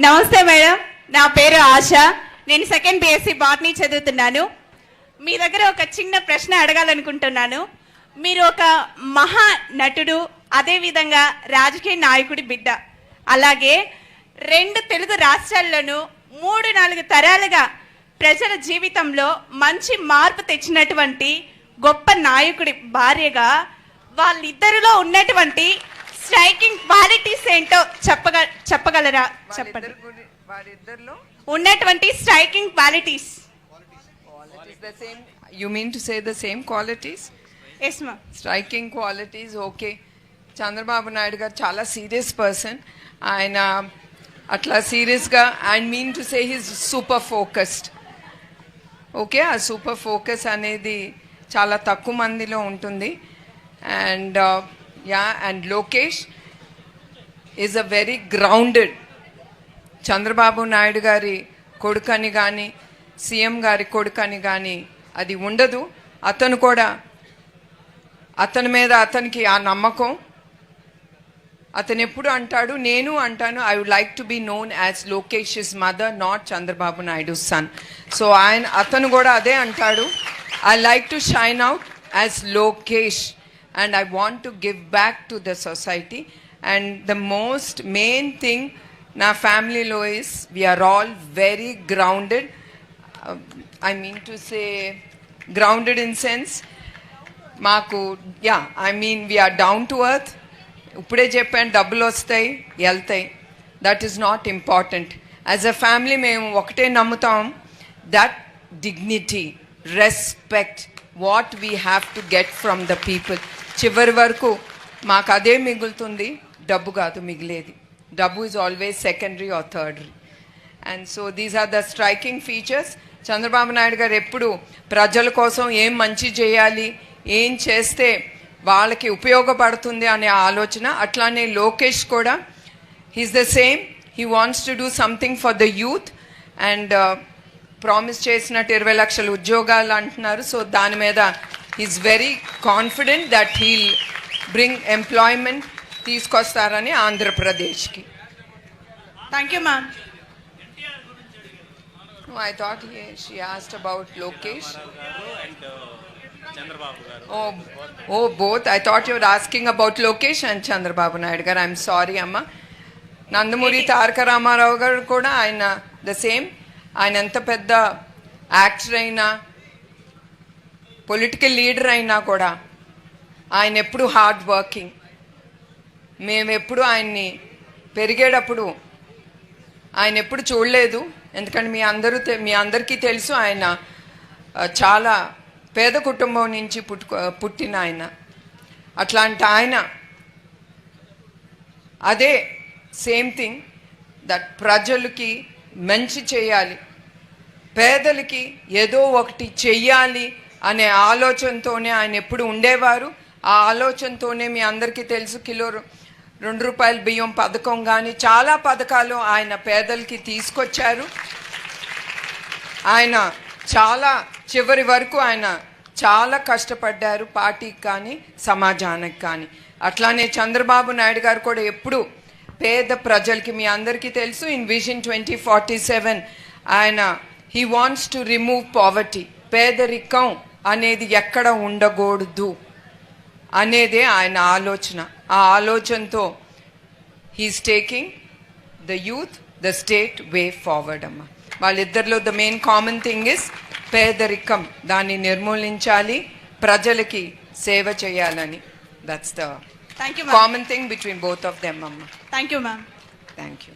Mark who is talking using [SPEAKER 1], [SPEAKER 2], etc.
[SPEAKER 1] నమస్తే మేడం, నా పేరు ఆశ. నేను సెకండ్ బిఎస్సి బాటనీ చదువుతున్నాను. మీ దగ్గర ఒక చిన్న ప్రశ్న అడగాలనుకుంటున్నాను. మీరు ఒక మహా నటుడు, అదేవిధంగా రాజకీయ నాయకుడి బిడ్డ, అలాగే 2 తెలుగు రాష్ట్రాల్లోనూ 3-4 తరాలుగా ప్రజల జీవితంలో మంచి మార్పు తెచ్చినటువంటి గొప్ప నాయకుడి భార్యగా వాళ్ళిద్దరిలో ఉన్నటువంటి స్ట్రైకింగ్ క్వాలిటీస్ ఏంటో చెప్పగలరా? చెప్పండి. ఉన్నటువంటి striking qualities.
[SPEAKER 2] You mean to say the same qualities?
[SPEAKER 1] Yes ma'am.
[SPEAKER 2] Striking qualities, okay. Chandrababu Naidu గారు చాలా సీరియస్ పర్సన్. ఆయన అట్లా సీరియస్గా I mean to say he's super focused. Okay, ఆ సూపర్ ఫోకస్ అనేది చాలా తక్కువ మందిలో ఉంటుంది. And and Lokesh is a very grounded. Chandrababu Naidu గారి కొడుకని కానీ సీఎం గారి కొడుకని కానీ అది ఉండదు. అతను కూడా అతని మీద అతనికి ఆ నమ్మకం. అతను ఎప్పుడు అంటాడు, నేను అంటాను, I would like to be known as Lokesh mother, not Chandrababu Naidu son. So అతను కూడా అదే అంటాడు, I like to shine out as Lokesh and I want to give back to the society. And the most main thing నా ఫ్యామిలీలో is we are all very grounded. I mean to say grounded in sense మాకు I mean we are down to earth. ఇప్పుడే చెప్పాను, డబ్బులు వస్తాయి వెళ్తాయి, that is not important. As a family మేము ఒకటే నమ్ముతాం, that dignity, respect, what we have to get from the people. చివరి వరకు మాకు అదే మిగులుతుంది, డబ్బు కాదు మిగిలేది. డబ్బు is always secondary or thirdary. And so these are the striking features. Chandrababu Naidu garu ఎప్పుడు ప్రజల కోసం ఏం మంచి చేయాలి, ఏం చేస్తే వాళ్ళకి ఉపయోగపడుతుంది అనే ఆలోచన. అట్లానే లోకేష్ కూడా he's the same. He wants to do something for the youth. And promise చేసినట్టు 20 లక్షల ఉద్యోగాలు అంటున్నారు. సో దాని మీద he's very confident that he'll bring employment తీసుకొస్తారని ఆంధ్రప్రదేశ్కి.
[SPEAKER 1] Thank you ma'am.
[SPEAKER 2] I thought she asked about Lokesh. Oh, both. I thought you were asking about Lokesh and Chandrababu Naidu garu. I'm sorry, Amma. Nandamuri Taraka Ramarao garu kuda ayana the same. Ayana enta pedda actor aina, political leader aina kuda ayana eppudu hard working. మేము ఎప్పుడు ఆయన్ని పెరిగేటప్పుడు ఆయన ఎప్పుడు చూడలేదు. ఎందుకంటే మీ అందరికీ తెలుసు, ఆయన చాలా పేద కుటుంబం నుంచి పుట్టిన ఆయన. అట్లాంటి ఆయన అదే సేమ్ థింగ్, దట్ ప్రజలకి మంచి చేయాలి, పేదలకి ఏదో ఒకటి చెయ్యాలి అనే ఆలోచనతోనే ఆయన ఎప్పుడు ఉండేవారు. ఆ ఆలోచనతోనే మీ అందరికీ తెలుసు, కిలో 2 రూపాయల బియ్యం పథకం కానీ చాలా పథకాలు ఆయన పేదలకి తీసుకొచ్చారు. ఆయన చాలా చివరి వరకు ఆయన చాలా కష్టపడ్డారు, పార్టీకి కానీ సమాజానికి కానీ. అట్లానే చంద్రబాబు నాయుడు గారు కూడా ఎప్పుడు పేద ప్రజలకి, మీ అందరికీ తెలుసు, ఇన్ విజన్ 2047 ఆయన he wants to remove poverty. పేదరికం అనేది ఎక్కడ ఉండకూడదు అనేదే ఆయన ఆలోచన. ఆ ఆలోచనతో he's taking the youth, the state way forward. అమ్మ, వాళ్ళిద్దరిలో the main common thing is పేదరికం, దాన్ని నిర్మూలించాలి, ప్రజలకి సేవ చేయాలని. That's the common thing between both of them. అమ్మ,
[SPEAKER 1] thank you ma'am.
[SPEAKER 2] Thank you.